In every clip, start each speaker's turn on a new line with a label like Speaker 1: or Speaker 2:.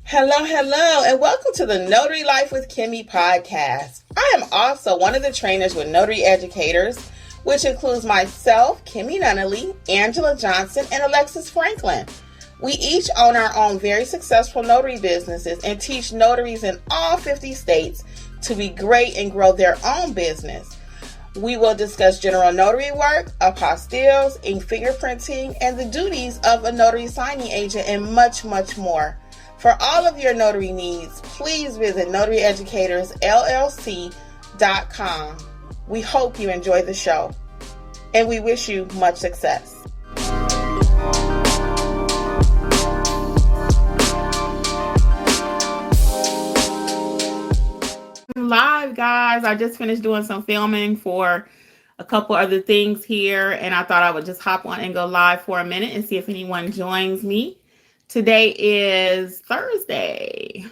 Speaker 1: Hello, and welcome to the Notary Life with Kimmi Podcast. I am also one of the trainers with Notary Educators, which includes myself, Kimberly Nunnally, Angela Johnson, and Alexis Franklin. We each own our own very successful notary businesses and teach notaries in all 50 states to be great and grow their own business. We will discuss general notary work, apostilles, ink fingerprinting, and the duties of a notary signing agent, and much, much more. For all of your notary needs, please visit notaryeducatorsllc.com. We hope you enjoy the show, and we wish you much success. Live, guys. I just finished doing some filming for a couple other things here, and I thought I would just hop on and go live for a minute and see if anyone joins me. Today is Thursday.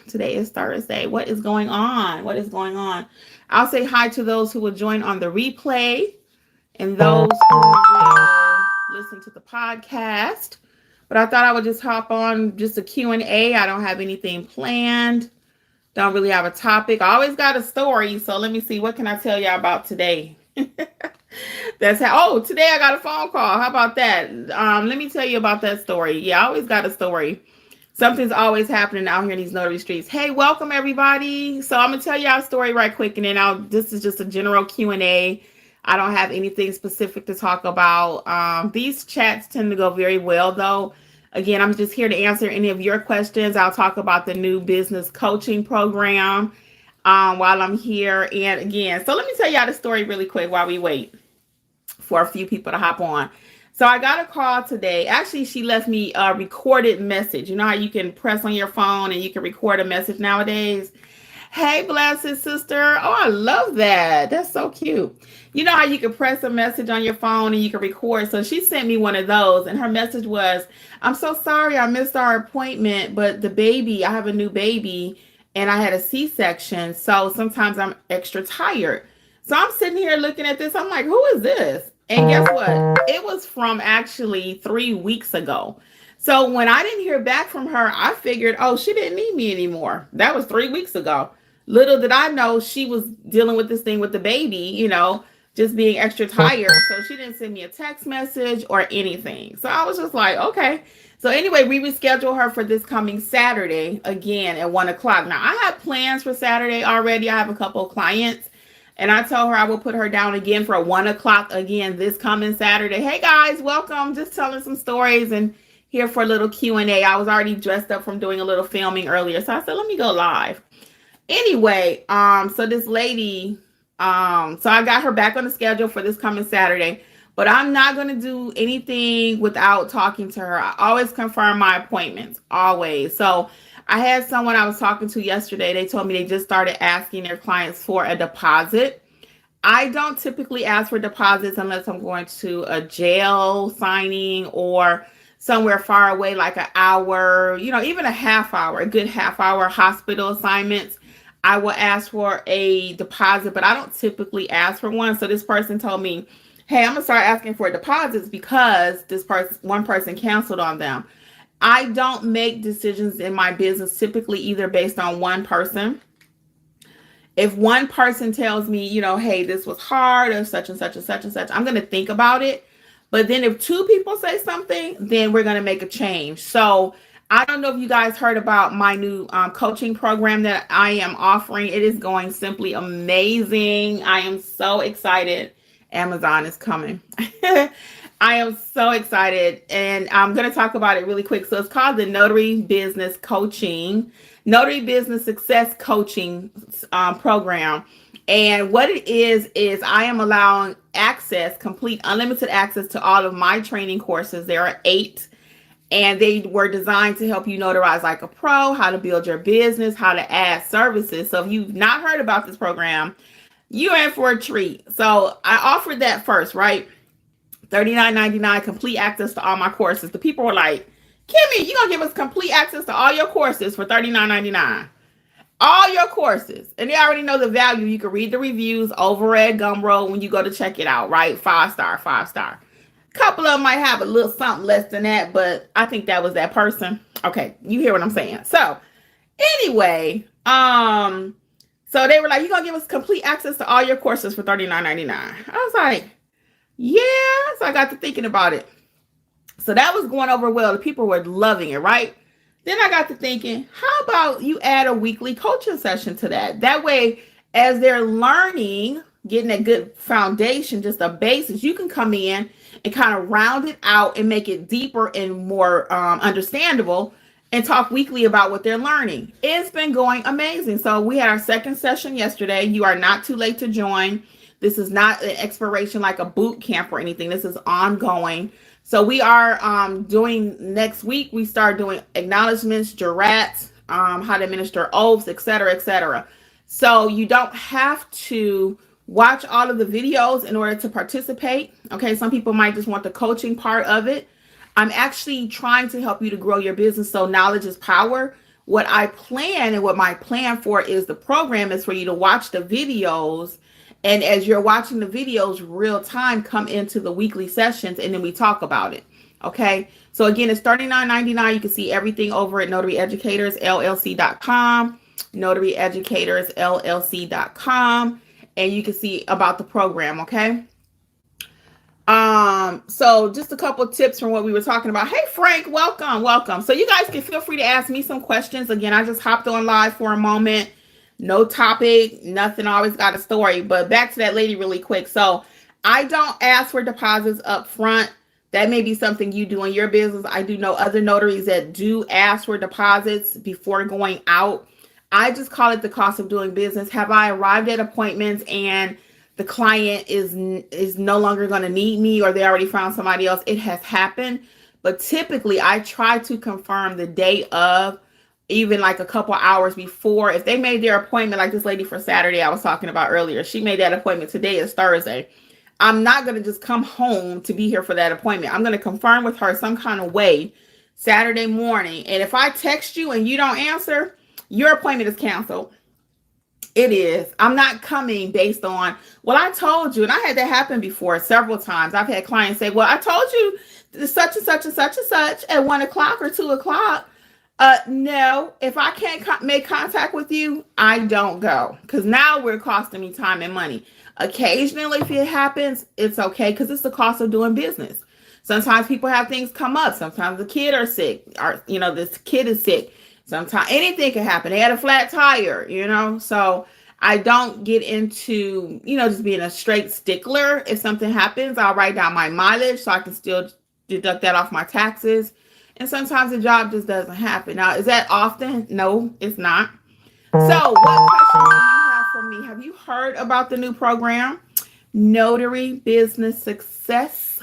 Speaker 1: What is going on? I'll say hi to those who will join on the replay and those who will listen to the podcast. But I thought I would just hop on just a Q&A. I don't have anything planned. Don't really have a topic. I always got a story. So let me see. What can I tell y'all about today? Today I got a phone call. How about that? Let me tell you about that story. Yeah, I always got a story. Something's always happening out here in these notary streets. Hey, welcome everybody. So I'm gonna tell y'all a story right quick, and then this is just a general Q&A. I don't have anything specific to talk about. These chats tend to go very well though. Again, I'm just here to answer any of your questions. I'll talk about the new business coaching program while I'm here. And again, so let me tell y'all the story really quick while we wait for a few people to hop on. So I got a call today. Actually, she left me a recorded message. You know how you can press on your phone and you can record a message nowadays? Hey, blessed sister. Oh, I love that. That's so cute. You know how you can press a message on your phone and you can record? So she sent me one of those, and her message was, I'm so sorry I missed our appointment, but I have a new baby and I had a C-section. So sometimes I'm extra tired. So I'm sitting here looking at this. I'm like, who is this? And guess what? It was from actually 3 weeks ago. So when I didn't hear back from her, I figured, she didn't need me anymore. That was 3 weeks ago. Little did I know she was dealing with this thing with the baby, just being extra tired. So she didn't send me a text message or anything. So I was just like, okay. So anyway, we rescheduled her for this coming Saturday again at 1:00. Now I have plans for Saturday already. I have a couple of clients. And I told her I will put her down again for 1:00 again this coming Saturday. Hey guys, welcome. Just telling some stories and here for a little Q&A. I was already dressed up from doing a little filming earlier. So I said, let me go live. Anyway, so this lady, so I got her back on the schedule for this coming Saturday. But I'm not going to do anything without talking to her. I always confirm my appointments, always. So I had someone I was talking to yesterday. They told me they just started asking their clients for a deposit. I don't typically ask for deposits unless I'm going to a jail signing or somewhere far away, like an hour, even a half hour, a good half hour hospital assignments. I will ask for a deposit, but I don't typically ask for one. So this person told me, hey, I'm going to start asking for deposits because one person canceled on them. I don't make decisions in my business typically either based on one person. If one person tells me, hey, this was hard or such and such and such and such, I'm going to think about it. But then if two people say something, then we're going to make a change. So I don't know if you guys heard about my new coaching program that I am offering. It is going simply amazing. I am so excited. Amazon is coming. I am so excited, and I'm going to talk about it really quick. So it's called the Notary Business Success Coaching program. And what it is I am allowing complete unlimited access to all of my training courses. There are 8, and they were designed to help you notarize like a pro, how to build your business, how to add services. So if you've not heard about this program, you're in for a treat. So I offered that first, right? $39.99, complete access to all my courses. The people were like, Kimmi, you're going to give us complete access to all your courses for $39.99. All your courses. And they already know the value. You can read the reviews over at Gumroad when you go to check it out, right? 5-star. A couple of them might have a little something less than that, but I think that was that person. Okay, you hear what I'm saying. So Anyway, so they were like, you're going to give us complete access to all your courses for $39.99. I was like, yeah. So I got to thinking about it. So that was going over well. The people were loving it, right? Then I got to thinking, how about you add a weekly coaching session to that? That way, as they're learning, getting a good foundation, just a basis, you can come in and kind of round it out and make it deeper and more understandable and talk weekly about what they're learning. It's been going amazing. So we had our second session yesterday. You are not too late to join. This is not an expiration like a boot camp or anything. This is ongoing. So we are doing next week. We start doing acknowledgments, jurats, how to administer oaths, etc., etc. So you don't have to watch all of the videos in order to participate. Okay, some people might just want the coaching part of it. I'm actually trying to help you to grow your business. So knowledge is power. What I plan and what my plan for is the program is for you to watch the videos. And as you're watching the videos real time, come into the weekly sessions and then we talk about it. Okay. So again, it's $39.99. You can see everything over at notaryeducatorsllc.com, notaryeducatorsllc.com, and you can see about the program. Okay. So just a couple tips from what we were talking about. Hey, Frank, welcome. So you guys can feel free to ask me some questions. Again, I just hopped on live for a moment. No topic, nothing, always got a story. But back to that lady really quick. So I don't ask for deposits up front. That may be something you do in your business. I do know other notaries that do ask for deposits before going out. I just call it the cost of doing business. Have I arrived at appointments and the client is no longer going to need me or they already found somebody else? It has happened. But typically I try to confirm the day of, even like a couple hours before. If they made their appointment, like this lady for Saturday I was talking about earlier, she made that appointment. Today is Thursday. I'm not going to just come home to be here for that appointment. I'm going to confirm with her some kind of way Saturday morning. And if I text you and you don't answer, your appointment is canceled. It is. I'm not coming based on, well, I told you. And I had that happen before several times. I've had clients say, well, I told you such and such and such and such at 1 o'clock or 2 o'clock. No, if I can't make contact with you, I don't go, because now we're costing me time and money. Occasionally, if it happens, it's okay, because it's the cost of doing business. Sometimes people have things come up. Sometimes the kid are sick, or, this kid is sick. Sometimes anything can happen. They had a flat tire, so I don't get into, just being a straight stickler. If something happens, I'll write down my mileage so I can still deduct that off my taxes. And sometimes the job just doesn't happen. Now, is that often? No, it's not. So what questions do you have for me? Have you heard about the new program? Notary Business Success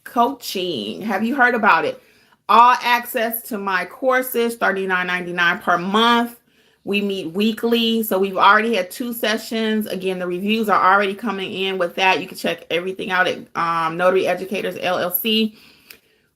Speaker 1: Coaching. Have you heard about it? All access to my courses, $39.99 per month. We meet weekly. So we've already had 2 sessions. Again, the reviews are already coming in with that. You can check everything out at Notary Educators LLC.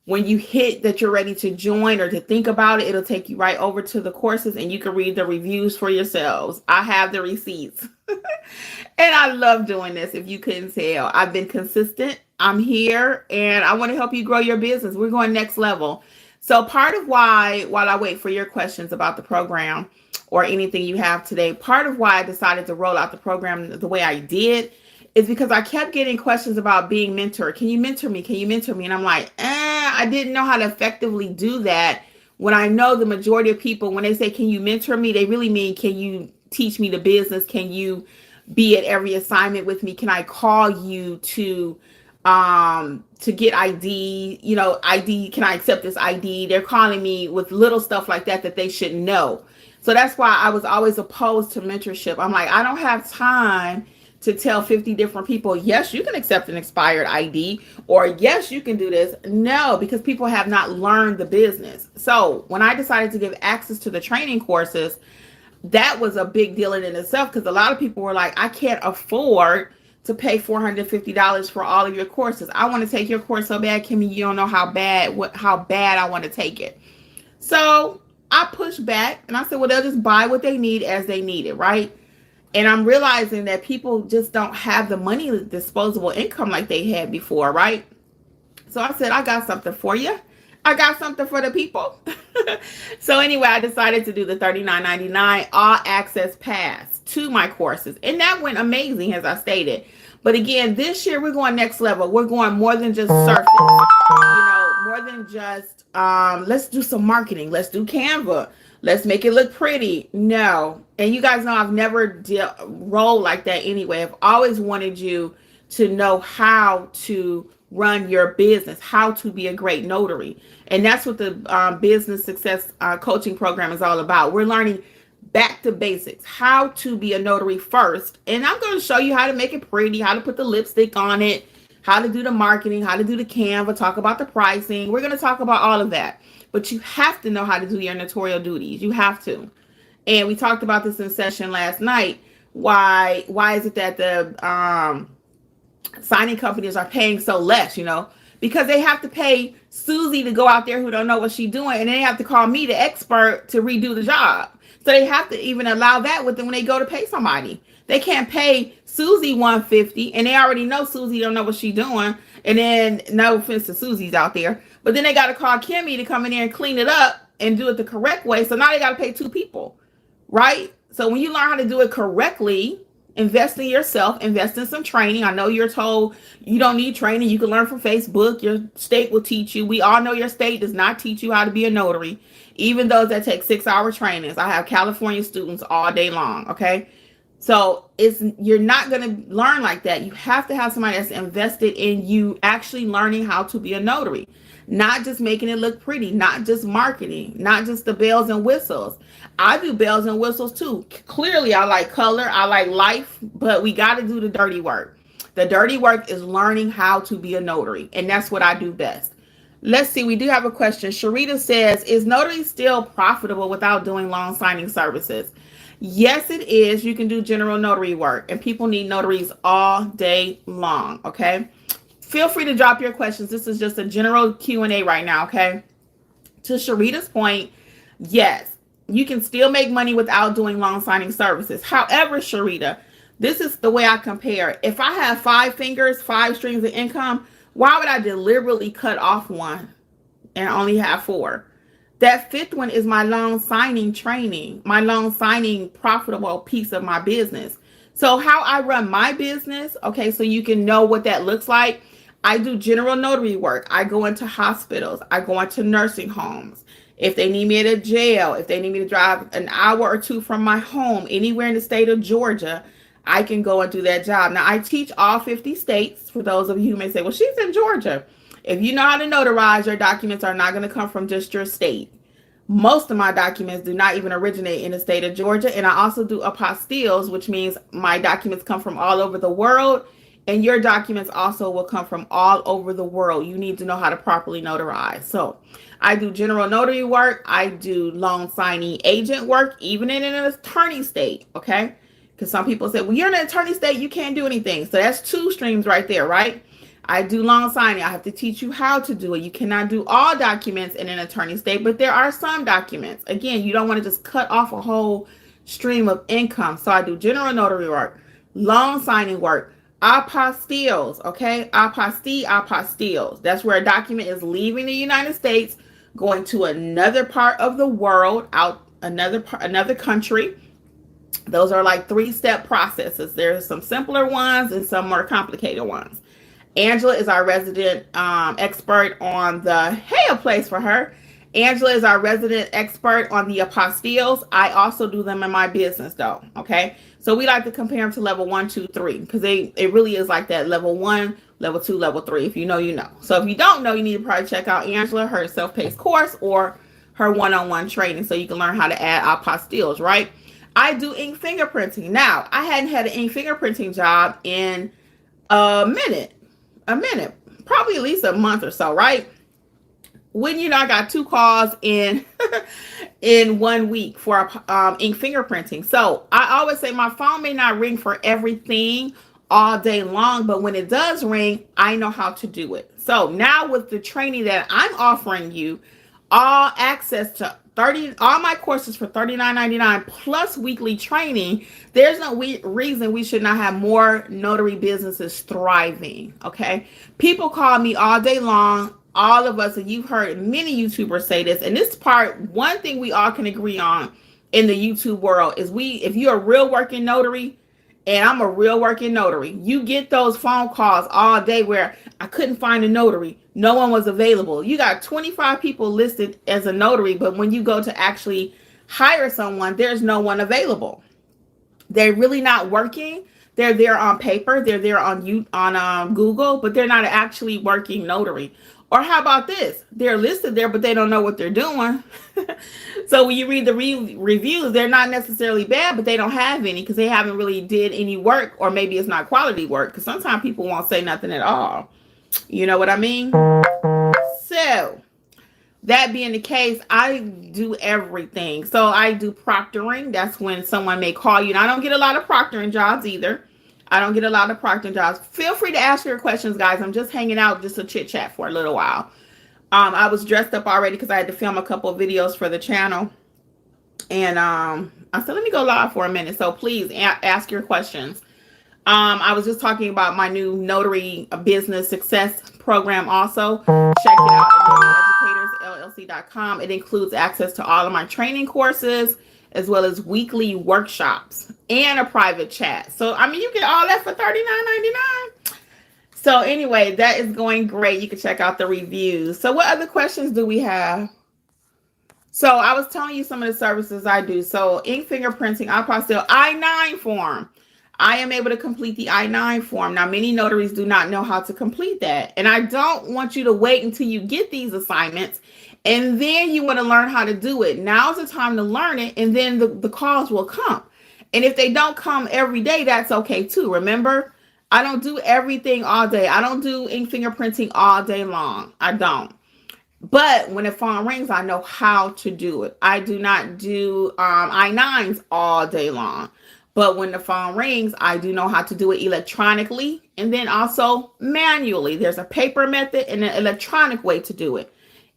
Speaker 1: When you hit that you're ready to join or to think about it, it'll take you right over to the courses and you can read the reviews for yourselves. I have the receipts. And I love doing this, if you couldn't tell. I've been consistent. I'm here and I want to help you grow your business. We're going next level. So part of why, while I wait for your questions about the program or anything you have today, part of why I decided to roll out the program the way I did is because I kept getting questions about being mentored. Can you mentor me? Can you mentor me? And I'm like, I didn't know how to effectively do that, when I know the majority of people, when they say, can you mentor me? They really mean, can you teach me the business? Can you be at every assignment with me? Can I call you to get ID, ID, can I accept this ID? They're calling me with little stuff like that they should know. So that's why I was always opposed to mentorship. I'm like, I don't have time to tell 50 different people, yes, you can accept an expired ID, or yes, you can do this. No, because people have not learned the business. So when I decided to give access to the training courses, that was a big deal in itself, because a lot of people were like, I can't afford to pay $450 for all of your courses. I want to take your course so bad, Kimmi, you don't know how bad I want to take it. So I pushed back and I said, well, they'll just buy what they need as they need it, right? And I'm realizing that people just don't have the money, disposable income like they had before, right? So I said, I got something for you. I got something for the people. So anyway, I decided to do the $39.99 all access pass to my courses. And that went amazing, as I stated. But again, this year we're going next level. We're going more than just surface, more than just, let's do some marketing. Let's do Canva. Let's make it look pretty. No. And you guys know I've never rolled like that anyway. I've always wanted you to know how to run your business, how to be a great notary. And that's what the business success coaching program is all about. We're learning back to basics, how to be a notary first. And I'm going to show you how to make it pretty, how to put the lipstick on it, how to do the marketing, how to do the Canva, talk about the pricing. We're going to talk about all of that. But you have to know how to do your notarial duties. You have to. And we talked about this in session last night. Why is it that the signing companies are paying so less, because they have to pay Susie to go out there who don't know what she's doing, and they have to call me, the expert, to redo the job. So they have to even allow that with them when they go to pay somebody. They can't pay Susie $150, and they already know Susie don't know what she's doing. And then, no offense to Susie's out there, but then they got to call Kimmi to come in there and clean it up and do it the correct way. So now they got to pay two people, right? So when you learn how to do it correctly, invest in yourself, invest in some training. I know you're told you don't need training. You can learn from Facebook. Your state will teach you. We all know your state does not teach you how to be a notary, even those that take 6-hour trainings. I have California students all day long. Okay. So you're not going to learn like that. You have to have somebody that's invested in you actually learning how to be a notary, not just making it look pretty, not just marketing, not just the bells and whistles. I do bells and whistles too. Clearly, I like color, I like life, but we got to do the dirty work. The dirty work is learning how to be a notary, and that's what I do best. Let's see, we do have a question. Sharita says, is notary still profitable without doing loan signing services? Yes, it is. You can do general notary work, and people need notaries all day long, okay? Feel free to drop your questions. This is just a general Q&A right now, okay? To Sharita's point, yes, you can still make money without doing loan signing services. However, Sharita, this is the way I compare. If I have 5 fingers, 5 streams of income, why would I deliberately cut off one and only have 4? That 5th one is my loan signing training, my loan signing profitable piece of my business. So how I run my business, okay, so you can know what that looks like. I do general notary work. I go into hospitals. I go into nursing homes. If they need me at a jail, if they need me to drive an hour or 2 from my home, anywhere in the state of Georgia, I can go and do that job. Now, I teach all 50 states. For those of you who may say, well, she's in Georgia. If you know how to notarize, your documents are not going to come from just your state. Most of my documents do not even originate in the state of Georgia. And I also do apostilles, which means my documents come from all over the world. And your documents also will come from all over the world. You need to know how to properly notarize. So I do general notary work. I do loan signing agent work, even in an attorney state. Okay. Because some people say, well, you're in an attorney state, you can't do anything. So that's 2 streams right there, right? I do loan signing. I have to teach you how to do it. You cannot do all documents in an attorney state, but there are some documents. Again, you don't want to just cut off a whole stream of income. So I do general notary work, loan signing work, apostilles, okay? Apostilles. That's where a document is leaving the United States, going to another part of the world, another country. Those are like 3-step processes. There's some simpler ones and some more complicated ones. Angela is our resident expert on a place for her. Angela is our resident expert on the apostilles. I also do them in my business though, okay? So we like to compare them to level 1, 2, 3 because it really is like that, level 1, level 2, level 3. If you know, you know. So if you don't know, you need to probably check out Angela, her self-paced course or her one-on-one training so you can learn how to add apostilles, right? I do ink fingerprinting. Now, I hadn't had an ink fingerprinting job in a minute, probably at least a month or so, right? When I got 2 calls in 1 week for ink fingerprinting. So I always say my phone may not ring for everything all day long, but when it does ring, I know how to do it. So now with the training that I'm offering you, all access to all my courses for $39.99 plus weekly training, there's no reason we should not have more notary businesses thriving, okay? People call me all day long all of us, and you've heard many YouTubers say this, and this part, one thing we all can agree on in the YouTube world is if you're a real working notary, and I'm a real working notary, you get those phone calls all day where I couldn't find a notary. No one was available. You got 25 people listed as a notary, but when you go to actually hire someone, there's no one available. They're really not working. They're there on paper. They're there on Google, but they're not actually working notary. Or how about this? They're listed there, but they don't know what they're doing. So when you read the reviews, they're not necessarily bad, but they don't have any because they haven't really did any work, or maybe it's not quality work, because sometimes people won't say nothing at all. You know what I mean? So that being the case, I do everything. So I do proctoring. That's when someone may call you. And I don't get a lot of proctoring jobs either. I don't get a lot of proctoring jobs. Feel free to ask your questions, guys. I'm just hanging out just to chit chat for a little while. I was dressed up already because I had to film a couple of videos for the channel. And I said, let me go live for a minute. So please ask your questions. I was just talking about my new notary business success program also. Check it out at notaryeducatorsllc.com. It includes access to all of my training courses, as well as weekly workshops and a private chat. So, I mean, you get all that for $39.99. So anyway, that is going great. You can check out the reviews. So what other questions do we have? So I was telling you some of the services I do. So ink fingerprinting, apostille, I-9 form. I am able to complete the I-9 form. Now, many notaries do not know how to complete that. And I don't want you to wait until you get these assignments and then you want to learn how to do it. Now's the time to learn it, and then the calls will come. And if they don't come every day, that's okay too. Remember, I don't do everything all day. I don't do ink fingerprinting all day long. I don't. But when the phone rings, I know how to do it. I do not do I-9s all day long. But when the phone rings, I do know how to do it electronically and then also manually. There's a paper method and an electronic way to do it.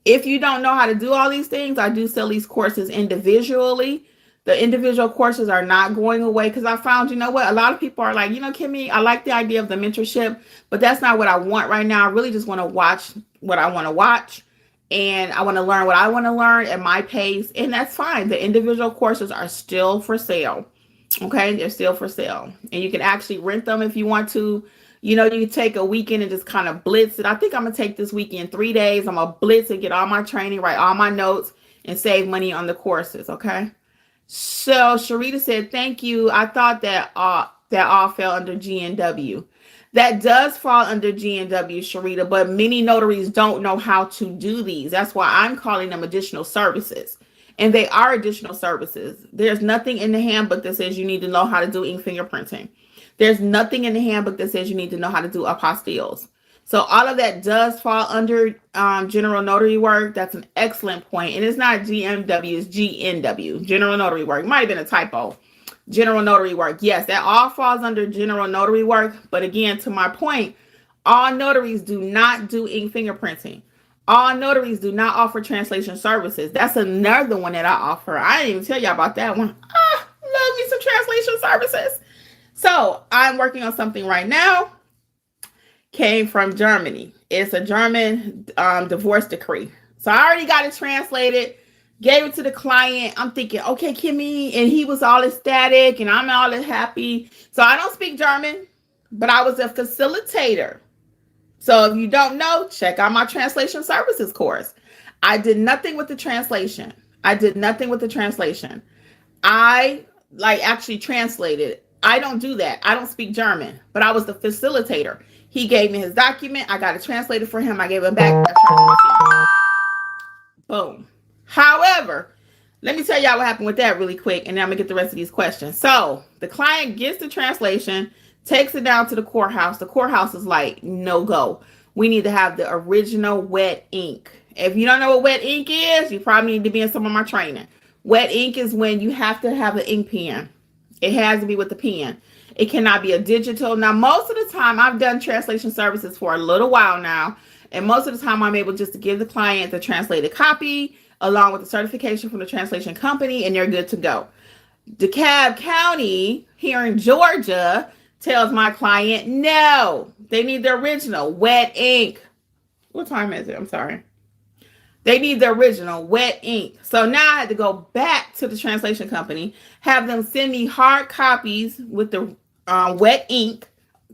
Speaker 1: If you don't know how to do all these things, I do sell these courses individually. The individual courses are not going away because I found, you know what, a lot of people are like, you know, Kimmi, I like the idea of the mentorship, but that's not what I want right now. I really just want to watch what I want to watch, and I want to learn what I want to learn at my pace, and that's fine. The individual courses are still for sale. Okay, they're still for sale, and you can actually rent them if you want to. You know, you can take a weekend and just kind of blitz it. I think I'm going to take this weekend 3 days. I'm going to blitz and get all my training, write all my notes, and save money on the courses, okay? So Sharita said, thank you. I thought that all fell under GNW. That does fall under GNW, Sharita, but many notaries don't know how to do these. That's why I'm calling them additional services. And they are additional services. There's nothing in the handbook that says you need to know how to do ink fingerprinting. There's nothing in the handbook that says you need to know how to do apostilles. So all of that does fall under general notary work. That's an excellent point. And it's not GMW, it's GNW, general notary work. Might have been a typo. General notary work. Yes, that all falls under general notary work. But again, to my point, all notaries do not do ink fingerprinting. All notaries do not offer translation services. That's another one that I offer. I didn't even tell you about that one. Love me some translation services. So I'm working on something right now. Came from Germany. It's a German divorce decree. So I already got it translated, gave it to the client. I'm thinking, okay, Kimmi, and he was all ecstatic and I'm all happy. So I don't speak German, but I was a facilitator. So if you don't know, check out my translation services course. I did nothing with the translation. I actually translated. I don't do that. I don't speak German, but I was the facilitator. He gave me his document. I got it translated for him. I gave him back. Boom. However, let me tell y'all what happened with that really quick, and then I'm going to get the rest of these questions. So the client gets the translation, takes it down to the courthouse. The courthouse is like, no go. We need to have the original wet ink. If you don't know what wet ink is, you probably need to be in some of my training. Wet ink is when you have to have an ink pen. It has to be with the pen. It cannot be a digital. Now, most of the time, I've done translation services for a little while now. And most of the time, I'm able just to give the client the translated copy along with the certification from the translation company, and they're good to go. DeKalb County here in Georgia tells my client, no, they need the original wet ink. What time is it? I'm sorry. They need the original wet ink. So now I had to go back to the translation company, have them send me hard copies with the wet ink.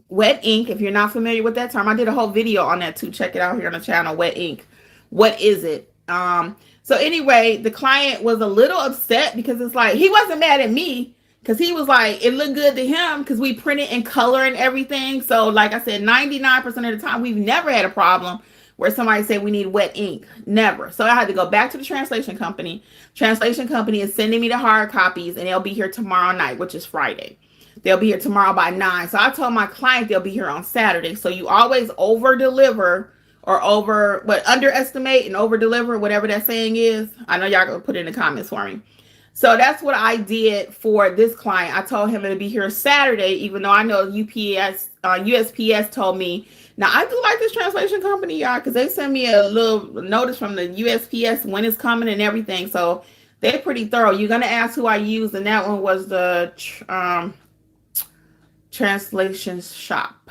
Speaker 1: Wet ink, if you're not familiar with that term, I did a whole video on that too. Check it out here on the channel, wet ink. What is it? So anyway, the client was a little upset because it's like, he wasn't mad at me because he was like, it looked good to him because we printed in color and everything. So like I said, 99% of the time, we've never had a problem where somebody said we need wet ink. Never. So I had to go back to the translation company. Translation company is sending me the hard copies and they'll be here tomorrow night, which is Friday. They'll be here tomorrow by 9. So I told my client they'll be here on Saturday. So you always over deliver or underestimate and over deliver, whatever that saying is. I know y'all gonna put it in the comments for me. So that's what I did for this client. I told him it'll be here Saturday, even though I know USPS told me. Now, I do like this translation company, y'all, because they send me a little notice from the USPS when it's coming and everything. So they're pretty thorough. You're going to ask who I used, and that one was the translation shop.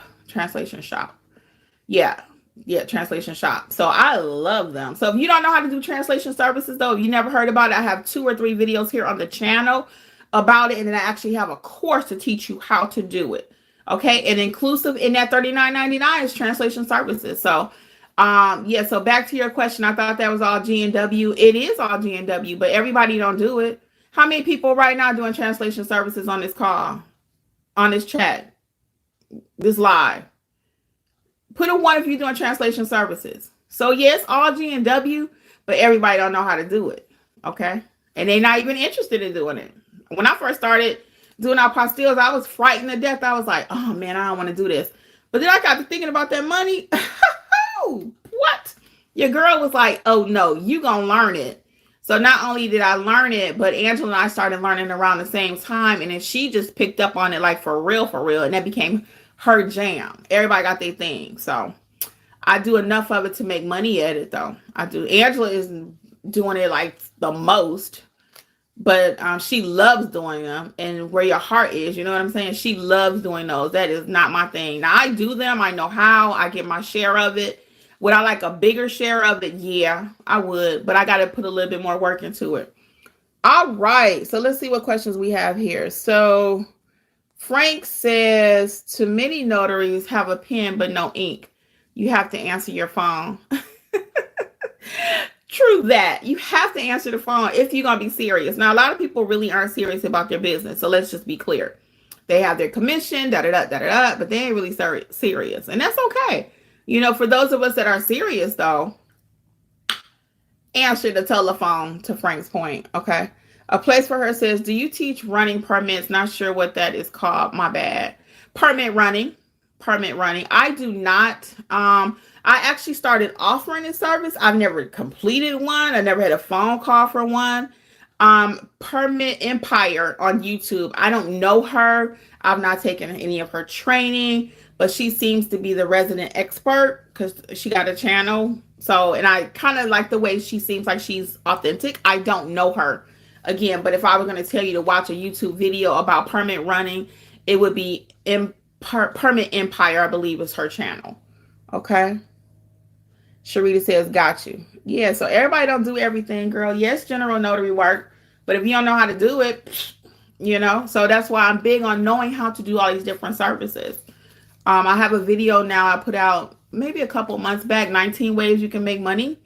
Speaker 1: Yeah, translation shop. So I love them. So if you don't know how to do translation services, though, if you never heard about it, I have 2 or 3 videos here on the channel about it. And then I actually have a course to teach you how to do it. Okay, and inclusive in that $39.99 is translation services. So, so back to your question. I thought that was all G&W. It is all G&W, but everybody don't do it. How many people right now doing translation services on this call, on this chat, this live? Put a 1 if you're doing translation services. So yes, all G&W, but everybody don't know how to do it. Okay, and they're not even interested in doing it. When I first started doing apostilles, I was frightened to death. I was like, oh man, I don't want to do this. But then I got to thinking about that money. What? Your girl was like, oh no, you gonna learn it. So not only did I learn it, but Angela and I started learning around the same time. And then she just picked up on it like for real. And that became her jam. Everybody got their thing. So I do enough of it to make money at it though. I do. Angela is doing it like the most. But she loves doing them, and where your heart is, you know what I'm saying? She loves doing those. That is not my thing. Now, I do them. I know how. I get my share of it. Would I like a bigger share of it? Yeah, I would. But I got to put a little bit more work into it. All right. So let's see what questions we have here. So Frank says, too many notaries have a pen but no ink. You have to answer your phone. True that. You have to answer the phone if you're going to be serious. Now, a lot of people really aren't serious about their business. So let's just be clear. They have their commission, but they ain't really serious. And that's okay. You know, for those of us that are serious, though, answer the telephone, to Frank's point. Okay. A place for her says, do you teach running permits? Not sure what that is called. My bad. Permit running. I do not. I actually started offering this service. I've never completed one. I never had a phone call for one. Permit Empire on YouTube. I don't know her. I've not taken any of her training, but she seems to be the resident expert because she got a channel. So, and I kind of like the way she seems like she's authentic. I don't know her again, but if I were going to tell you to watch a YouTube video about permit running, it would be Permit Empire, I believe is her channel. Okay. Sharita says, got you. Yeah, so everybody don't do everything, girl. Yes, general notary work, but if you don't know how to do it, you know, so that's why I'm big on knowing how to do all these different services. I have a video now I put out maybe a couple months back, 19 ways you can make money.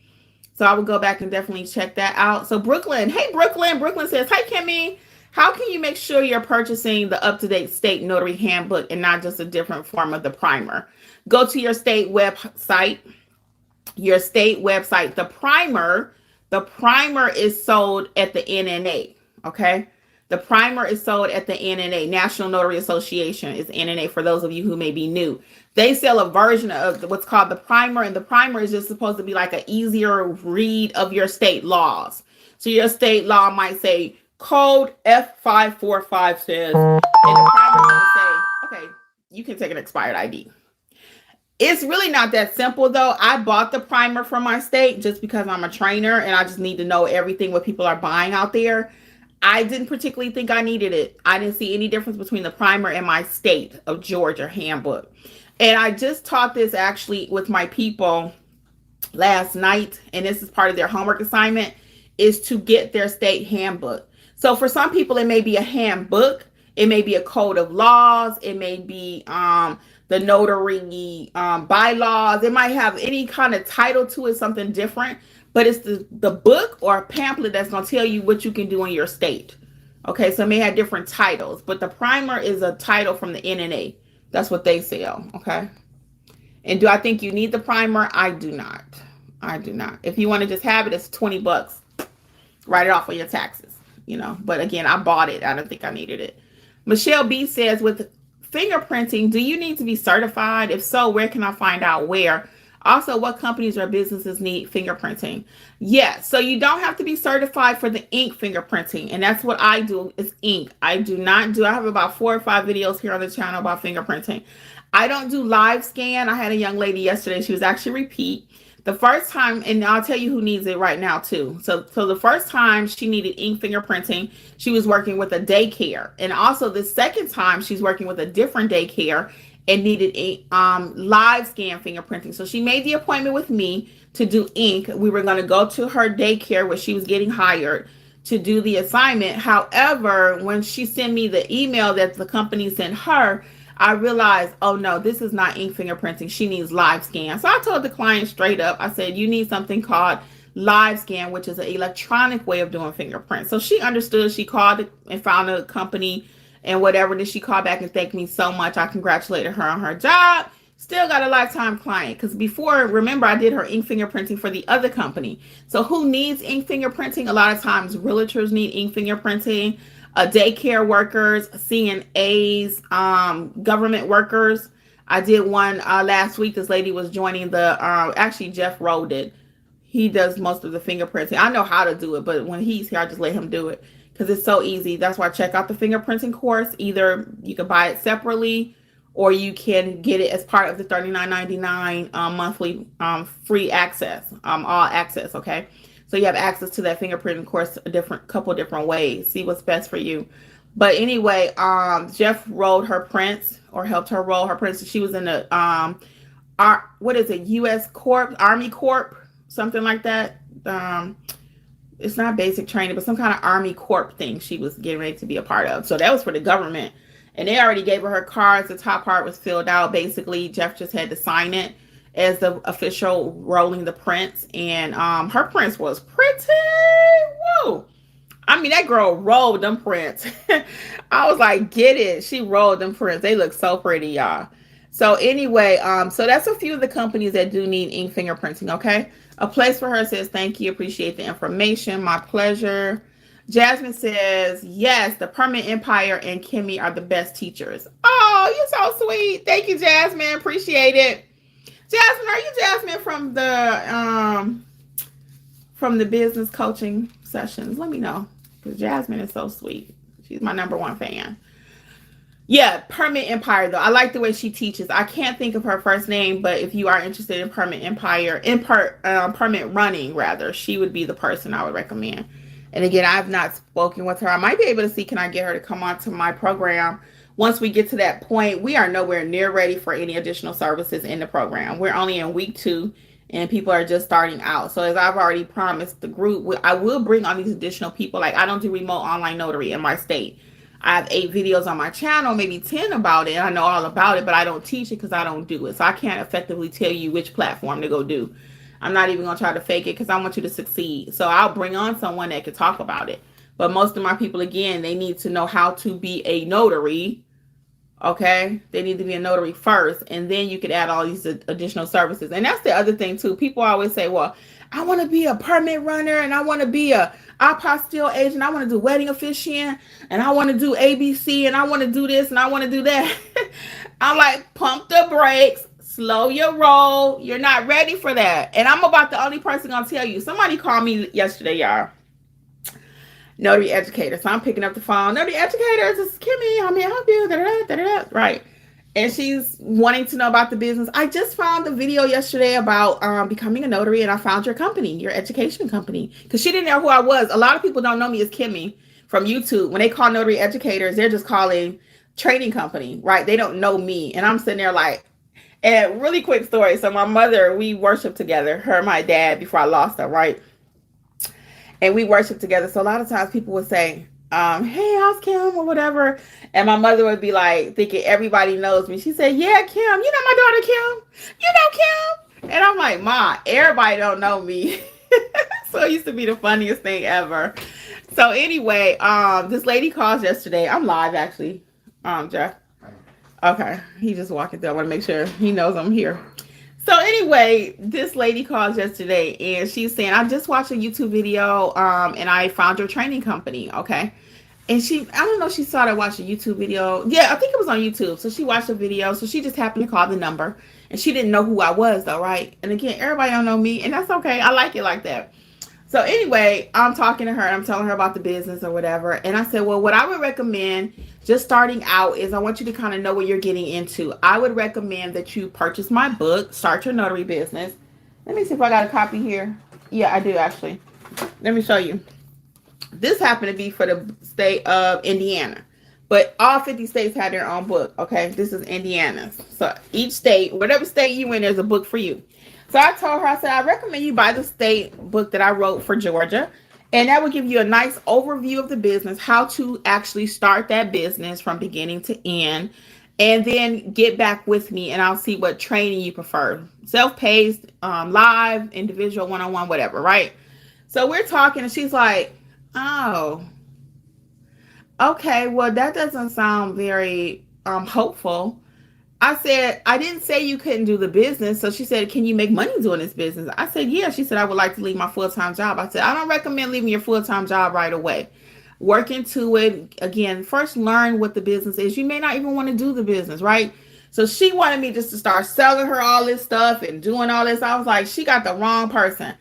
Speaker 1: So I would go back and definitely check that out. So Brooklyn, hey, Brooklyn says, hi, Kimmi. How can you make sure you're purchasing the up-to-date state notary handbook and not just a different form of the primer? Go to your state website. The primer is sold at the NNA. Okay. The primer is sold at the NNA, National Notary Association is NNA for those of you who may be new. They sell a version of what's called the primer, and the primer is just supposed to be like an easier read of your state laws. So your state law might say code F545 says, and the primer is going to say, okay, you can take an expired ID. It's really not that simple, though. I bought the primer from my state just because I'm a trainer and I just need to know everything what people are buying out there. I didn't particularly think I needed it. I didn't see any difference between the primer and my state of Georgia handbook. And I just taught this actually with my people last night, and this is part of their homework assignment, is to get their state handbook. So for some people, it may be a handbook, it may be a code of laws, it may be the notary bylaws. It might have any kind of title to it, something different, but it's the book or a pamphlet that's going to tell you what you can do in your state. Okay, so it may have different titles, but the primer is a title from the NNA. That's what they sell. Okay. And do I think you need the primer? I do not. I do not. If you want to just have it, it's $20. Write it off on your taxes, But again, I bought it. I don't think I needed it. Michelle B says, with fingerprinting, do you need to be certified? If so, where can I find out where? Also, what companies or businesses need fingerprinting? Yes, so you don't have to be certified for the ink fingerprinting, and that's what I do is ink. I have about 4 or 5 videos here on the channel about fingerprinting. I don't do live scan. I had a young lady yesterday. She was actually repeat. The first time, and I'll tell you who needs it right now too. So the first time she needed ink fingerprinting, she was working with a daycare. And also the second time she's working with a different daycare and needed a live scan fingerprinting. So she made the appointment with me to do ink. We were going to go to her daycare where she was getting hired to do the assignment. However, when she sent me the email that the company sent her, I realized, oh no, this is not ink fingerprinting. She needs live scan. So I told the client straight up, I said, you need something called live scan, which is an electronic way of doing fingerprints. So she understood. She called and found a company and whatever. Then she called back and thanked me so much. I congratulated her on her job. Still got a lifetime client. Because before, remember, I did her ink fingerprinting for the other company. So who needs ink fingerprinting? A lot of times realtors need ink fingerprinting. Daycare workers, CNAs, government workers. I did one last week. This lady was joining actually Jeff Rowe did. He does most of the fingerprinting. I know how to do it, but when he's here, I just let him do it because it's so easy. That's why I check out the fingerprinting course. Either you can buy it separately or you can get it as part of the $39.99 monthly free access, all access, okay? So you have access to that fingerprinting course couple different ways. See what's best for you. But anyway, Jeff rolled her prints or helped her roll her prints. She was in the U.S. Corp, Army Corp, something like that. It's not basic training, but some kind of Army Corp thing she was getting ready to be a part of. So that was for the government. And they already gave her cards. The top part was filled out. Basically, Jeff just had to sign it as the official rolling the prints. And her prints was pretty. Whoa. I mean, that girl rolled them prints. I was like, get it. She rolled them prints. They look so pretty, y'all. So anyway, so that's a few of the companies that do need ink fingerprinting, okay? A Place for Her says, thank you. Appreciate the information. My pleasure. Jasmine says, yes, the Permanent Empire and Kimmi are the best teachers. Oh, you're so sweet. Thank you, Jasmine. Appreciate it. Jasmine, are you Jasmine from the business coaching sessions? Let me know, because Jasmine is so sweet. She's my #1 fan. Yeah, Permanent Empire, though. I like the way she teaches. I can't think of her first name, but if you are interested in Permanent Empire, Permanent Running, rather, she would be the person I would recommend. And again, I have not spoken with her. I might be able to see, can I get her to come on to my program? Once we get to that point, we are nowhere near ready for any additional services in the program. We're only in week 2, and people are just starting out. So as I've already promised the group, I will bring on these additional people. Like, I don't do remote online notary in my state. I have 8 videos on my channel, maybe 10 about it. I know all about it, but I don't teach it because I don't do it. So I can't effectively tell you which platform to go do. I'm not even going to try to fake it because I want you to succeed. So I'll bring on someone that can talk about it. But most of my people, again, they need to know how to be a notary. Okay? They need to be a notary first, and then you could add all these additional services. And that's the other thing, too. People always say, well, I want to be a permit runner, and I want to be a apostille agent. I want to do wedding officiant, and I want to do ABC, and I want to do this, and I want to do that. I'm like, pump the brakes. Slow your roll. You're not ready for that. And I'm about the only person going to tell you. Somebody called me yesterday, y'all. Notary educator. So I'm picking up the phone. Notary educator, this is Kimmi. How may I help you? Da-da-da-da-da-da. Right. And she's wanting to know about the business. I just found a video yesterday about becoming a notary, and I found your company, your education company. Because she didn't know who I was. A lot of people don't know me as Kimmi from YouTube. When they call notary educators, they're just calling trading company, right? They don't know me. And I'm sitting there like, And really quick story. So my mother, we worship together, her and my dad, before I lost her, right? And we worship together. So a lot of times people would say, hey, how's Kim or whatever. And my mother would be like thinking everybody knows me. She said, yeah, Kim, you know my daughter Kim. You know Kim. And I'm like, Ma, everybody don't know me. So it used to be the funniest thing ever. So anyway, this lady calls yesterday. I'm live actually. Jeff. Okay. He just walking through. I want to make sure he knows I'm here. So anyway, this lady calls yesterday and she's saying, I just watched a YouTube video and I found your training company. Okay. And I don't know, she saw that, watched a YouTube video. Yeah, I think it was on YouTube. So she watched a video. So she just happened to call the number and she didn't know who I was though, right? And again, everybody don't know me and that's okay. I like it like that. So anyway, I'm talking to her and I'm telling her about the business or whatever. And I said, well, what I would recommend just starting out is I want you to kind of know what you're getting into. I would recommend that you purchase my book, Start Your Notary Business. Let me see if I got a copy here. Yeah, I do actually. Let me show you. This happened to be for the state of Indiana. But all 50 states had their own book, okay? This is Indiana's. So each state, whatever state you in, there's a book for you. So I told her, I said, I recommend you buy the state book that I wrote for Georgia. And that will give you a nice overview of the business, how to actually start that business from beginning to end. And then get back with me and I'll see what training you prefer. Self-paced, live, individual, one-on-one, whatever, right? So we're talking and she's like, oh, okay, well, that doesn't sound very hopeful. I said, I didn't say you couldn't do the business. So she said, can you make money doing this business? I said, yeah. She said, I would like to leave my full-time job. I said, I don't recommend leaving your full-time job right away. Work into it. Again, first learn what the business is. You may not even want to do the business, right? So she wanted me just to start selling her all this stuff and doing all this. I was like, she got the wrong person.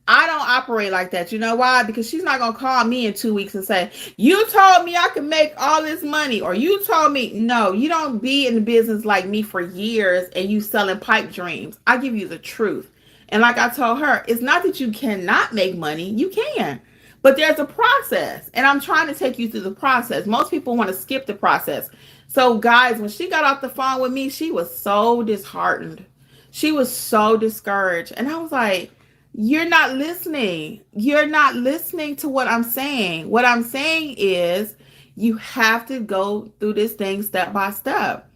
Speaker 1: I don't operate like that. You know why? Because she's not going to call me in 2 weeks and say, you told me I could make all this money, or you told me. No, you don't be in the business like me for years and you selling pipe dreams. I give you the truth. And like I told her, it's not that you cannot make money. You can. But there's a process. And I'm trying to take you through the process. Most people want to skip the process. So guys, when she got off the phone with me, she was so disheartened. She was so discouraged. And I was like, you're not listening. You're not listening to what I'm saying. What I'm saying is you have to go through this thing step by step.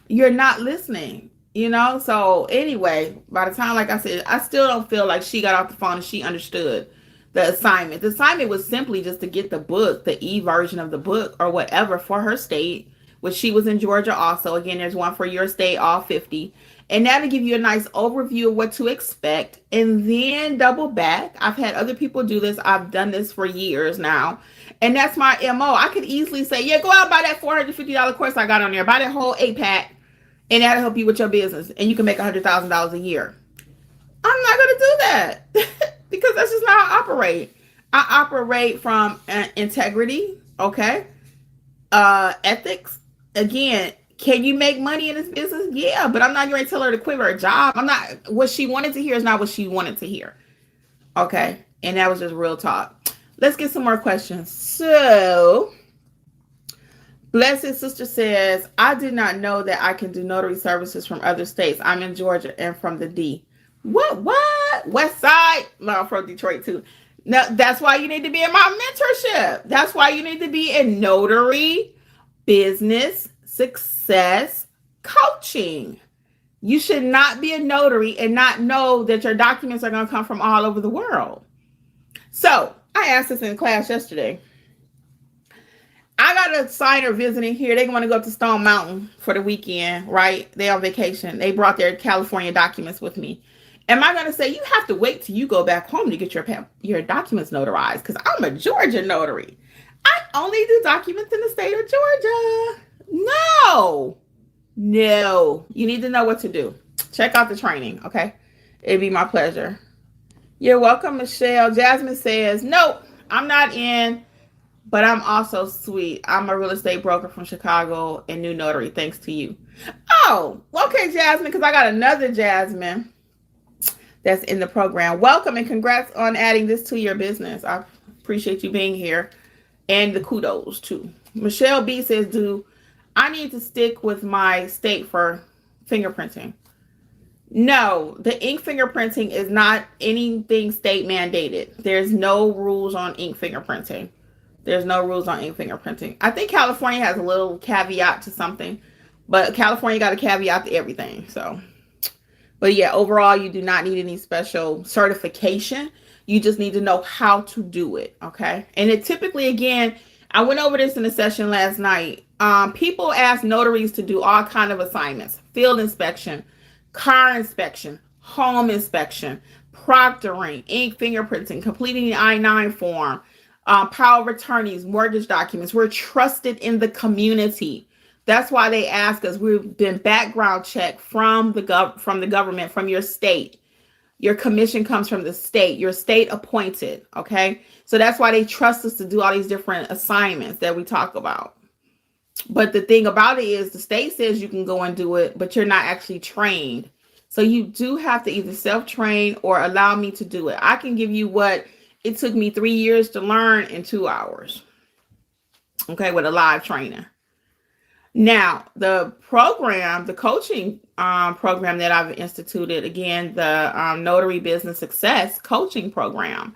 Speaker 1: You're not listening, you know? So anyway, by the time, like I said, I still don't feel like she got off the phone and she understood the assignment. The assignment was simply just to get the book, the e-version of the book or whatever for her state, which she was in Georgia also. Again, there's one for your state, all 50. And that'll give you a nice overview of what to expect and then double back. I've had other people do this. I've done this for years now. And that's my MO. I could easily say, yeah, go out and buy that $450 course I got on there. Buy that whole 8-pack and that'll help you with your business. And you can make $100,000 a year. I'm not going to do that because that's just not how I operate. I operate from integrity, okay? Ethics. Again, can you make money in this business? Yeah, but I'm not going to tell her to quit her job. I'm not, what she wanted to hear is not what she wanted to hear. Okay. And that was just real talk. Let's get some more questions. So, Blessed Sister says, I did not know that I can do notary services from other states. I'm in Georgia and from the D. What? West Side? No, I'm from Detroit too. No, that's why you need to be in my mentorship. That's why you need to be in notary business success coaching. You should not be a notary and not know that your documents are going to come from all over the world. So I asked this in class yesterday. I got a signer visiting here. They want to go up to Stone Mountain for the weekend, right? They on vacation. They brought their California documents with me. Am I going to say you have to wait till you go back home to get your documents notarized? Because I'm a Georgia notary. I only do documents in the state of Georgia. No. You need to know what to do. Check out the training, okay? It'd be my pleasure. You're welcome, Michelle. Jasmine says, nope, I'm not in, but I'm also sweet. I'm a real estate broker from Chicago and new notary, thanks to you. Oh, okay, Jasmine, because I got another Jasmine that's in the program. Welcome and congrats on adding this to your business. I appreciate you being here and the kudos too. Michelle B says, I need to stick with my state for fingerprinting. No, the ink fingerprinting is not anything state mandated. There's no rules on ink fingerprinting. There's no rules on ink fingerprinting. I think California has a little caveat to something, but California got a caveat to everything. So, but yeah, overall, you do not need any special certification. You just need to know how to do it. Okay. And it typically, again, I went over this in a session last night. People ask notaries to do all kind of assignments: field inspection, car inspection, home inspection, proctoring, ink fingerprinting, completing the I-9 form, power of attorneys, mortgage documents. We're trusted in the community. That's why they ask us. We've been background checked from the government, from your state. Your commission comes from the state. Your state appointed. Okay, so that's why they trust us to do all these different assignments that we talk about. But the thing about it is the state says you can go and do it, but you're not actually trained. So you do have to either self-train or allow me to do it. I can give you what it took me 3 years to learn in 2 hours. Okay, with a live trainer. Now, the program, the coaching program that I've instituted, again, the Notary Business Success Coaching Program.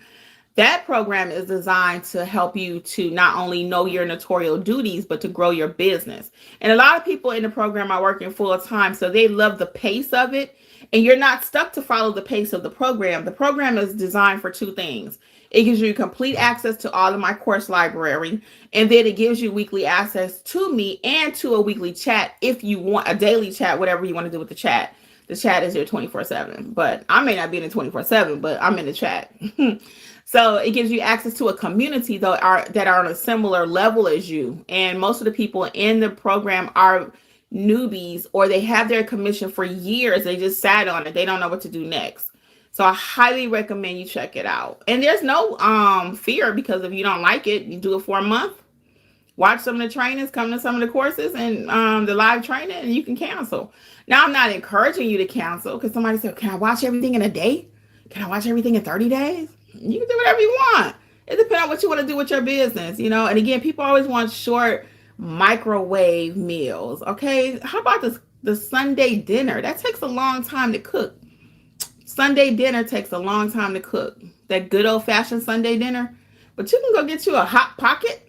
Speaker 1: That program is designed to help you to not only know your notarial duties, but to grow your business. And a lot of people in the program are working full time, so they love the pace of it. And you're not stuck to follow the pace of the program. The program is designed for 2 things. It gives you complete access to all of my course library, and then it gives you weekly access to me and to a weekly chat if you want a daily chat, whatever you want to do with the chat. The chat is here 24/7, but I may not be in it 24/7, but I'm in the chat. So it gives you access to a community that are on a similar level as you. And most of the people in the program are newbies, or they have their commission for years. They just sat on it. They don't know what to do next. So I highly recommend you check it out. And there's no fear, because if you don't like it, you do it for a month. Watch some of the trainings, come to some of the courses and the live training, and you can cancel. Now, I'm not encouraging you to cancel, because somebody said, can I watch everything in a day? Can I watch everything in 30 days? You can do whatever you want. It depends on what you want to do with your business, you know. And again, people always want short microwave meals. Okay, how about the Sunday dinner? That takes a long time to cook. Sunday dinner takes a long time to cook. That good old-fashioned Sunday dinner. But you can go get you a hot pocket.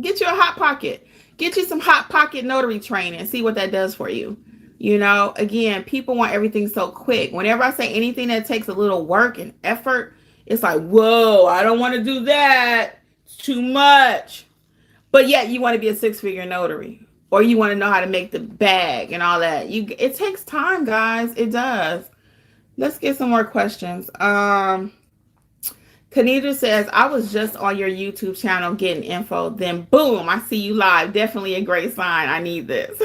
Speaker 1: Get you a hot pocket. Get you some hot pocket notary training and see what that does for you. You know, again, people want everything so quick. Whenever I say anything that takes a little work and effort, it's like, whoa, I don't want to do that. It's too much. But yet you want to be a 6-figure notary, or you want to know how to make the bag and all that. It takes time, guys. It does. Let's get some more questions. Kanidra says, I was just on your YouTube channel getting info. Then boom, I see you live. Definitely a great sign. I need this.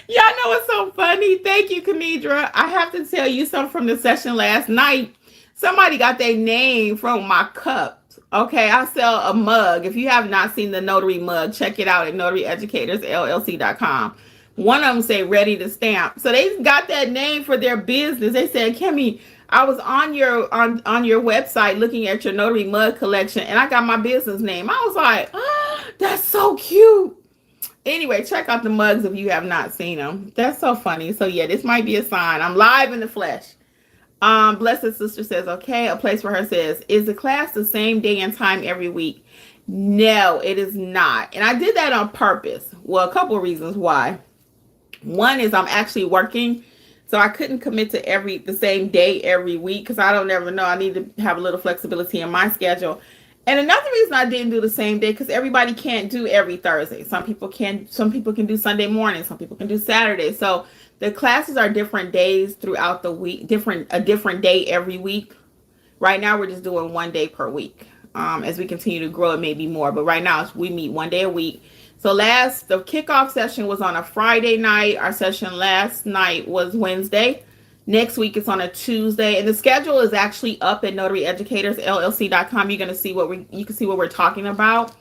Speaker 1: Y'all know what's so funny? Thank you, Kanidra. I have to tell you something from the session last night. Somebody got their name from my cup. Okay, I sell a mug. If you have not seen the notary mug, check it out at notaryeducatorsllc.com. One of them say ready to stamp. So they got that name for their business. They said, Kimmi, I was on your website looking at your notary mug collection, and I got my business name. I was like, oh, that's so cute. Anyway, check out the mugs if you have not seen them. That's so funny. So yeah, this might be a sign. I'm live in the flesh. Blessed Sister says, okay. A Place for Her says, is the class the same day and time every week? No, it is not. And I did that on purpose. Well, a couple of reasons why. One is I'm actually working, so I couldn't commit to the same day every week, because I don't ever know. I need to have a little flexibility in my schedule. And another reason I didn't do the same day, because everybody can't do every Thursday. Some people can do Sunday morning. Some people can do Saturday. So the classes are different days throughout the week, a different day every week. Right now, we're just doing 1 day per week. As we continue to grow, it may be more. But right now, we meet 1 day a week. So the kickoff session was on a Friday night. Our session last night was Wednesday. Next week, it's on a Tuesday. And the schedule is actually up at notaryeducatorsllc.com. You can see what we're talking about.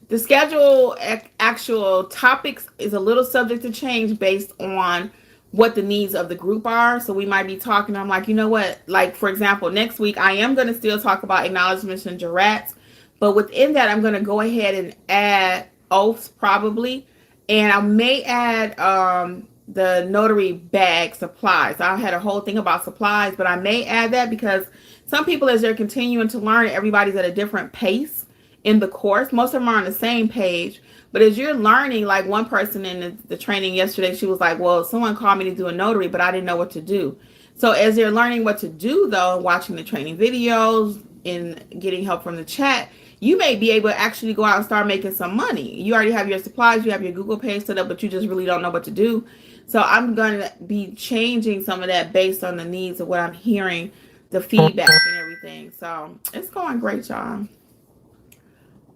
Speaker 1: The schedule, actual topics, is a little subject to change based on what the needs of the group are. So we might be talking, I'm like, you know what? Like, for example, next week, I am going to still talk about acknowledgments and jurats. But within that, I'm going to go ahead and add oaths probably. And I may add the notary bag supplies. I had a whole thing about supplies, but I may add that because some people, as they're continuing to learn, everybody's at a different pace in the course. Most of them are on the same page, but as you're learning, like one person in the training yesterday, she was like, well, someone called me to do a notary, but I didn't know what to do. So as they're learning what to do, though, watching the training videos and getting help from the chat, you may be able to actually go out and start making some money. You already have your supplies, you have your Google page set up, but you just really don't know what to do. So I'm going to be changing some of that based on the needs of what I'm hearing, the feedback and everything. So it's going great, y'all.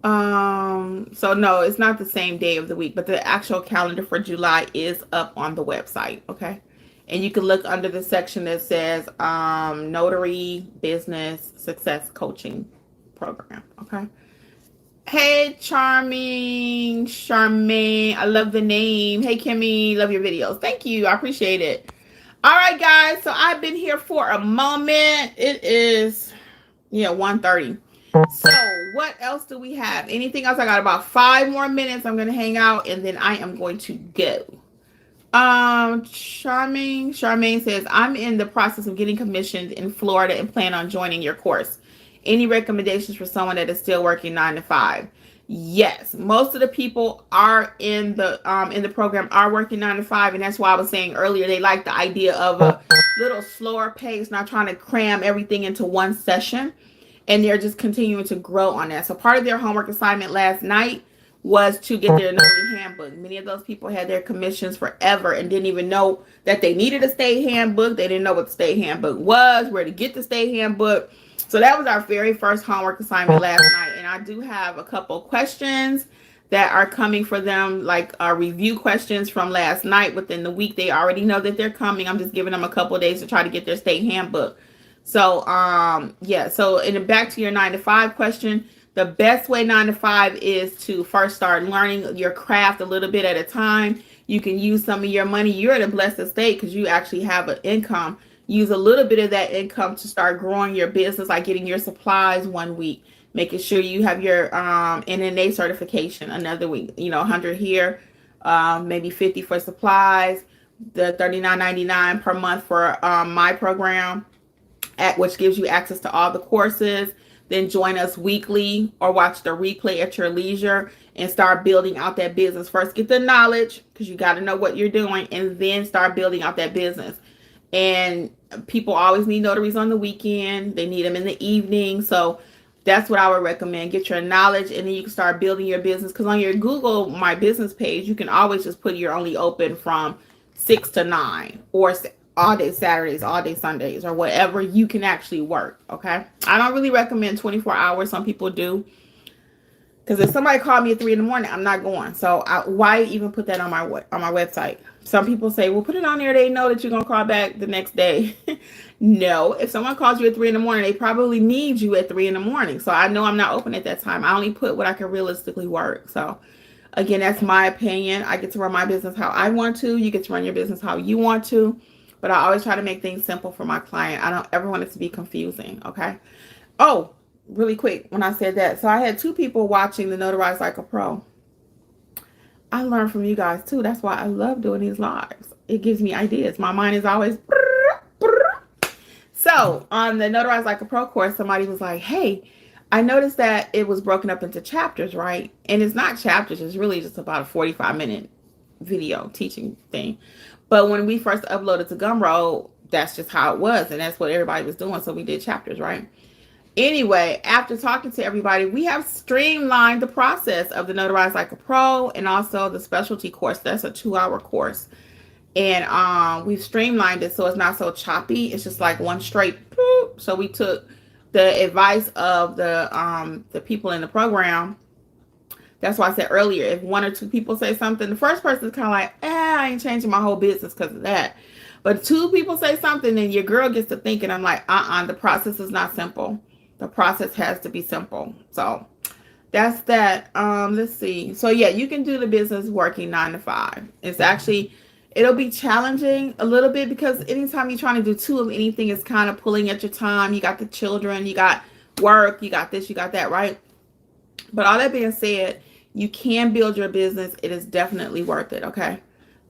Speaker 1: So no, it's not the same day of the week, but the actual calendar for July is up on the website. Okay. And you can look under the section that says Notary Business Success Coaching Program. Okay. Hey, Charmaine. I love the name. Hey, Kimmi. Love your videos. Thank you. I appreciate it. All right, guys. So I've been here for a moment. It is, 1:30. So what else do we have? Anything else? I got about 5 more minutes. I'm going to hang out and then I am going to go. Charmaine says, I'm in the process of getting commissioned in Florida and plan on joining your course. Any recommendations for someone that is still working 9 to 5? Yes, most of the people are in the program are working 9 to 5, and that's why I was saying earlier they like the idea of a little slower pace, not trying to cram everything into one session, and they're just continuing to grow on that. So part of their homework assignment last night was to get their notary handbook. Many of those people had their commissions forever and didn't even know that they needed a state handbook. They didn't know what the state handbook was, where to get the state handbook. So that was our very first homework assignment last night. And I do have a couple questions that are coming for them, like review questions from last night. Within the week, they already know that they're coming. I'm just giving them a couple of days to try to get their state handbook. So, so back to your 9 to 5 question. The best way 9 to 5 is to first start learning your craft a little bit at a time. You can use some of your money. You're at a blessed state because you actually have an income. Use a little bit of that income to start growing your business, like getting your supplies one week, making sure you have your NNA certification another week, 100 here, maybe 50 for supplies, the $39.99 per month for my program, which gives you access to all the courses. Then join us weekly or watch the replay at your leisure and start building out that business. First, get the knowledge because you got to know what you're doing, and then start building out that business. And people always need notaries on the weekend. They need them in the evening. So that's what I would recommend. Get your knowledge, and then you can start building your business. Because on your Google My Business page, you can always just put you're only open from 6 to 9 or all day Saturdays, all day Sundays, or whatever you can actually work. Okay. I don't really recommend 24 hours. Some people do. Because if somebody called me at 3 a.m, I'm not going. So why even put that on my website? Some people say, well, put it on there. They know that you're going to call back the next day. No, if someone calls you at 3 a.m, they probably need you at 3 a.m. So I know I'm not open at that time. I only put what I can realistically work. So again, that's my opinion. I get to run my business how I want to. You get to run your business how you want to. But I always try to make things simple for my client. I don't ever want it to be confusing. Okay. Oh, really quick when I said that. So I had 2 people watching the Notarize Like a Pro. I learned from you guys too. That's why I love doing these lives. It gives me ideas. My mind is always. So on the Notarize Like a Pro course, somebody was like, hey, I noticed that it was broken up into chapters, right? And it's not chapters. It's really just about a 45-minute video teaching thing. But when we first uploaded to Gumroad, that's just how it was. And that's what everybody was doing. So we did chapters, right? Anyway, after talking to everybody, we have streamlined the process of the Notarize Like a Pro and also the specialty course. That's a 2-hour course. And we've streamlined it so it's not so choppy. It's just like one straight poop. So we took the advice of the people in the program. That's why I said earlier, if 1 or 2 people say something, the first person is kind of like, I ain't changing my whole business because of that. But 2 people say something and your girl gets to thinking, I'm like, the process is not simple. The process has to be simple. So that's that. Let's see. So yeah, you can do the business working 9 to 5. It's actually, it'll be challenging a little bit because anytime you're trying to do 2 of anything, it's kind of pulling at your time. You got the children, you got work, you got this, you got that, right? But all that being said, you can build your business. It is definitely worth it. Okay.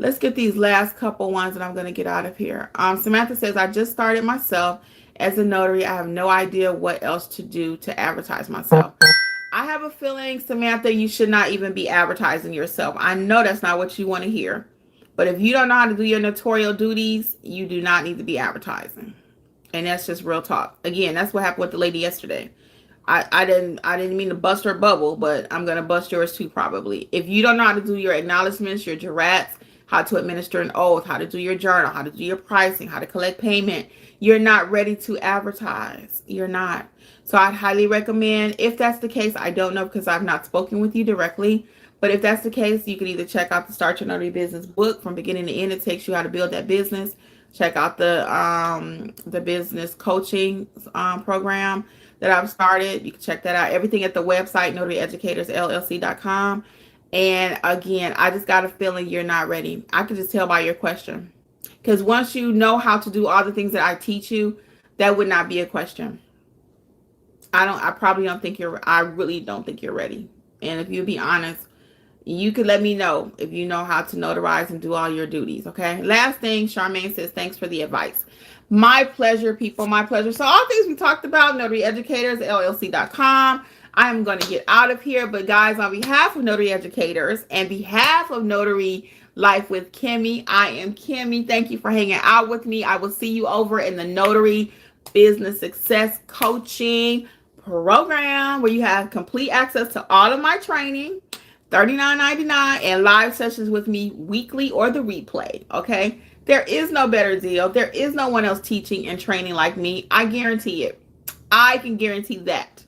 Speaker 1: Let's get these last couple ones and I'm going to get out of here. Samantha says, I just started myself as a notary. I have no idea what else to do to advertise myself. I have a feeling, Samantha, you should not even be advertising yourself. I know that's not what you want to hear. But if you don't know how to do your notarial duties, you do not need to be advertising. And that's just real talk. Again, that's what happened with the lady yesterday. I didn't mean to bust her bubble, but I'm going to bust yours too probably. If you don't know how to do your acknowledgments, your jurats, how to administer an oath, how to do your journal, how to do your pricing, how to collect payment, you're not ready to advertise. You're not. So I'd highly recommend, if that's the case, I don't know because I've not spoken with you directly, but if that's the case, you can either check out the Start Your Notary Business book from beginning to end. It takes you how to build that business. Check out the business coaching program that I've started. You can check that out. Everything at the website, notaryeducatorsllc.com. And again, I just got a feeling you're not ready. I can just tell by your question. Because once you know how to do all the things that I teach you, that would not be a question. I really don't think you're ready. And if you be honest, you could let me know if you know how to notarize and do all your duties, okay? Last thing, Charmaine says, thanks for the advice. My pleasure, people, my pleasure. So all things we talked about, notaryeducatorsllc.com. I'm going to get out of here. But guys, on behalf of Notary Educators and behalf of Notary Life with Kimmi, I am Kimmi. Thank you for hanging out with me. I will see you over in the Notary Business Success Coaching Program, where you have complete access to all of my training, $39.99, and live sessions with me weekly or the replay, okay? There is no better deal. There is no one else teaching and training like me. I guarantee it. I can guarantee that.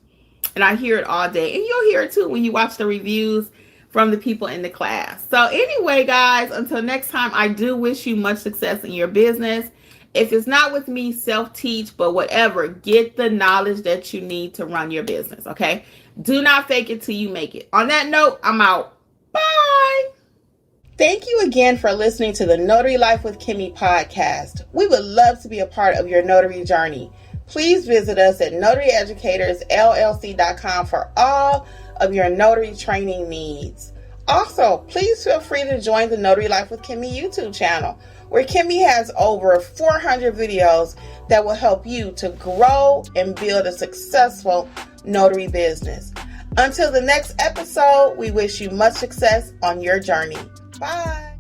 Speaker 1: And I hear it all day. And you'll hear it too when you watch the reviews from the people in the class. So anyway, guys, until next time, I do wish you much success in your business. If it's not with me, self-teach, but whatever, get the knowledge that you need to run your business, okay? Do not fake it till you make it. On that note, I'm out. Bye. Thank you again for listening to the Notary Life with Kimmi podcast. We would love to be a part of your notary journey. Please visit us at notaryeducatorsllc.com for all of your notary training needs. Also, please feel free to join the Notary Life with Kimmi YouTube channel, where Kimmi has over 400 videos that will help you to grow and build a successful notary business. Until the next episode, we wish you much success on your journey. Bye.